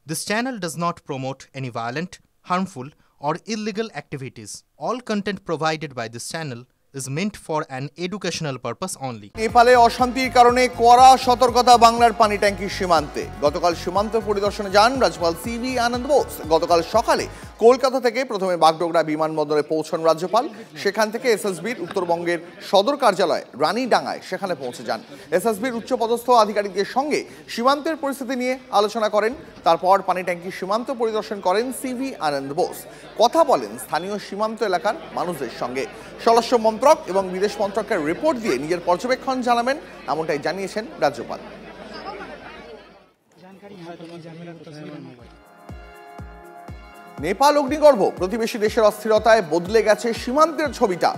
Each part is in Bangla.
This channel does not promote any violent, harmful, or illegal activities. All content provided by this channel is meant for an educational purpose only. নেপালে অশান্তির কারণে কড়া সতর্কতা বাংলার পানি ট্যাঙ্কির সীমান্তে। গতকাল সীমান্ত পরিদর্শনে যান রাজ্যপাল সিভি আনন্দ বোস। গতকাল সকালে কলকাতা থেকে প্রথমে বাগডোগরা বিমানবন্দরে পৌঁছন রাজ্যপাল। সেখান থেকে এসএসবির উত্তরবঙ্গের সদর কার্যালয় রানীডাঙ্গায় সেখানে পৌঁছে যান। এসএসবির উচ্চপদস্থ আধিকারিকদের সঙ্গে সীমান্তের পরিস্থিতি নিয়ে আলোচনা করেন। তারপর পানি ট্যাঙ্কির সীমান্ত পরিদর্শন করেন সিভি আনন্দ বোস। কথা বলেন স্থানীয় সীমান্ত এলাকার মানুষদের সঙ্গে। স্বরাষ্ট্র মন্ত্রক এবং বিদেশ মন্ত্রকের রিপোর্ট দিয়ে নিজের পর্যবেক্ষণ জানাবেন, এমনটাই জানিয়েছেন রাজ্যপাল। নেপাল অগ্নিগর্ভ, প্রতিবেশী দেশের অস্থিরতায় বদলে গেছে সীমান্তের ছবিটা।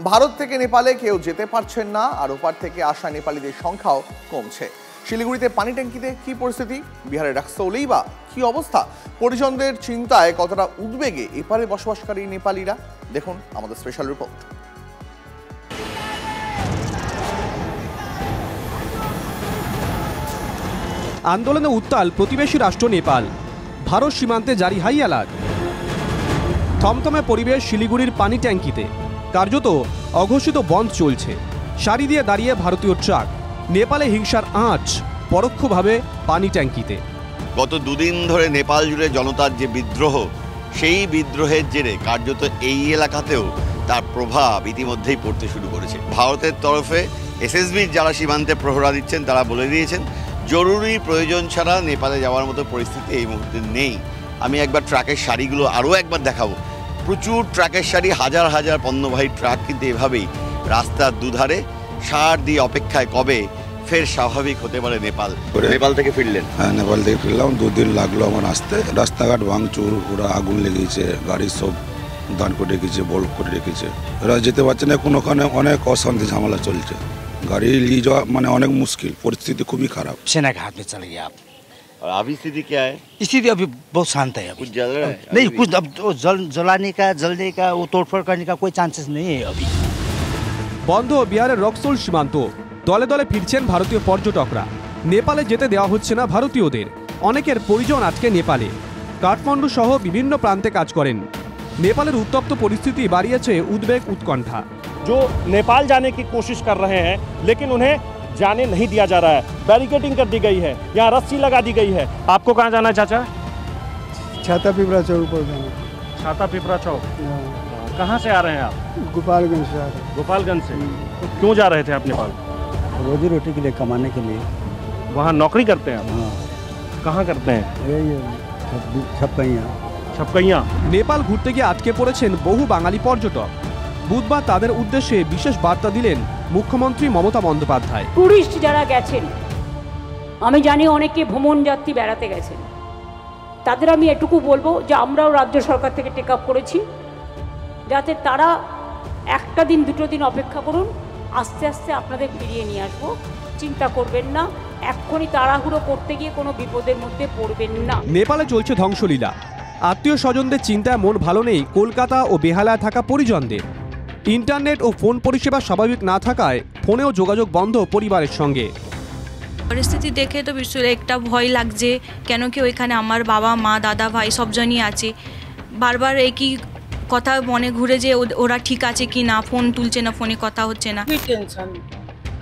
ভারত থেকে নেপালে কেউ যেতে পারছেন না, আর ওপার থেকে আসা নেপালিদের সংখ্যাও কমছে। শিলিগুড়িতে পানি ট্যাঙ্কিতে কি পরিস্থিতি, বিহারের রাক্সৌলেই বা কি অবস্থা, পরিজনদের চিন্তায় কতটা উদ্বেগে এপারে বসবাসকারী নেপালিরা, দেখুন আমাদের স্পেশাল রিপোর্ট। আন্দোলনে উত্তাল প্রতিবেশী রাষ্ট্র নেপাল। ভারত সীমান্তে জারি হাই অ্যালার্ট। থমথমে পরিবেশ শিলিগুড়ির পানি ট্যাঙ্কিতে। কার্যত অঘোষিত বন্ধ চলছে। সারি দিয়ে দাঁড়িয়ে ভারতীয় ট্রাক। নেপালে হিংসার আঁচ পরোক্ষভাবে পানি ট্যাঙ্কিতে। গত দুদিন ধরে নেপাল জুড়ে জনতার যে বিদ্রোহ, সেই বিদ্রোহের জেরে কার্যত এই এলাকাতেও তার প্রভাব ইতিমধ্যেই পড়তে শুরু করেছে। ভারতের তরফে এসএসবির যারা সীমান্তে প্রহরা দিচ্ছেন তারা বলে দিয়েছেন জরুরি প্রয়োজন ছাড়া নেপালে যাওয়ার মতো পরিস্থিতি এই মুহূর্তে নেই। আমি একবার ট্রাকের সারিগুলো আরও একবার দেখাবো। প্রচুর ট্রাকের সারি, হাজার হাজার পণ্যবাহী ট্রাক কিন্তু এভাবেই রাস্তার দুধারে সার দিয়ে অপেক্ষায় কবে ফের স্বাভাবিক হতে পারে নেপাল। নেপাল থেকে ফিরলেন? হ্যাঁ, নেপাল থেকে ফিরলাম। 2 দিন লাগলো আমার আসতে। রাস্তাঘাট ভাঙচুর, ওরা আগুন লেগেছে, গাড়ি সব দান করে রেখেছে, বল্ব করে রেখেছে। এরা যেতে পারছে না, কোনোখানে অনেক অশান্তি ঝামেলা চলছে। गाड़ी ली जाओ माने अनेक मुश्किल, परिस्थिति खूब ही खराब। सेना के हाथ में चले गए आप। और अभी स्थिति क्या है? स्थिति अभी बहुत शांत है। कुछ जल रहा है? नहीं, कुछ अब जलाने का, जलने का, वो तोड़फोड़ करने का कोई चांसेस नहीं है अभी। বন্ধ বিহারের রক্সৌল সীমান্ত। দলে দলে ফিরছেন ভারতীয় পর্যটকরা। নেপালে যেতে দেওয়া হচ্ছে না ভারতীয়দের। অনেকের পরিজন আজকে নেপালে। কাঠমান্ডু সহ বিভিন্ন প্রান্তে কাজ করেন। নেপালের উত্তপ্ত পরিস্থিতি বাড়িয়েছে উদ্বেগ, উৎকণ্ঠা। जो नेपाल जाने की कोशिश कर रहे हैं लेकिन उन्हें जाने नहीं दिया जा रहा है। बैरिकेडिंग कर दी गई है, यहाँ रस्सी लगा दी गई है। आपको कहाँ जाना है चाचा? छाता पिपरा चौक पर जाना। छाता पिपरा चौक। कहाँ से आ रहे हैं आप? गोपालगंज से आ रहे हैं। गोपालगंज से। तो क्यों जा रहे थे आप नेपाल? रोजी रोटी के लिए, कमाने के लिए। वहाँ नौकरी करते हैं आप? हाँ। कहाँ करते हैं? यही छपकैया। छपकैया। নেপাল ঘুরতে গিয়ে আটকে পড়েছেন বহু বাঙালি পর্যটক। বুধবার তাদের উদ্দেশ্যে বিশেষ বার্তা দিলেন মুখ্যমন্ত্রী মমতা বন্দ্যোপাধ্যায়। টুরিস্ট যারা গেছেন, আমি জানি অনেকে ভ্রমণ যাত্রী বেড়াতে গেছেন, তাদের আমি এটুকু বলবো যে আমরাও রাজ্য সরকার থেকে টেক আপ করেছি, যাতে তারা একটা দিন 2 দিন অপেক্ষা করুন, আস্তে আস্তে আপনাদের ফিরিয়ে নিয়ে আসবো। চিন্তা করবেন না, এক্ষুনি তাড়াহুড়ো করতে গিয়ে কোনো বিপদের মধ্যে পড়বেন না। নেপালে চলছে ধ্বংসলীলা। আত্মীয় স্বজনদের চিন্তায় মন ভালো নেই কলকাতা ও বেহালায় থাকা পরিজনদের। ইন্টারনেট ও ফোন পরিষেবা স্বাভাবিক না থাকায় ফোনেও যোগাযোগ বন্ধ পরিবারের সঙ্গে। পরিস্থিতি দেখে তো ভীষণ একটা ভয় লাগছে, কেন কি ওইখানে আমার বাবা মা দাদা ভাই সবজনই আছে। বারবার একই কথা মনে ঘুরে যে ওরা ঠিক আছে কি না, ফোন তুলছে না, ফোনে কথা হচ্ছে না। টেনশন,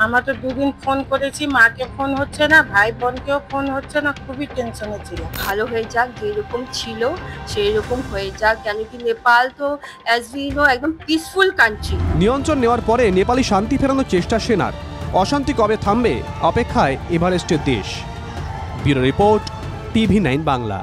আমার তো 2 দিন ফোন করেছি, মাকে ফোন হচ্ছে না, ভাই বোনকেও ফোন হচ্ছে না, খুবই টেনশনে ছিল। ভালো হয়ে যাক, যেরকম ছিল সেই রকম হয়ে যাক, কেন কি নেপাল তো অ্যাজ উই নো একদম পিসফুল কান্ট্রি। নিয়ন্ত্রণ নেওয়ার পরে নেপালি শান্তি ফেরানোর চেষ্টা সেনার। অশান্তি কবে থামবে, অপেক্ষায় এভারেস্টের দেশ। Bureau report, TV9 Bangla.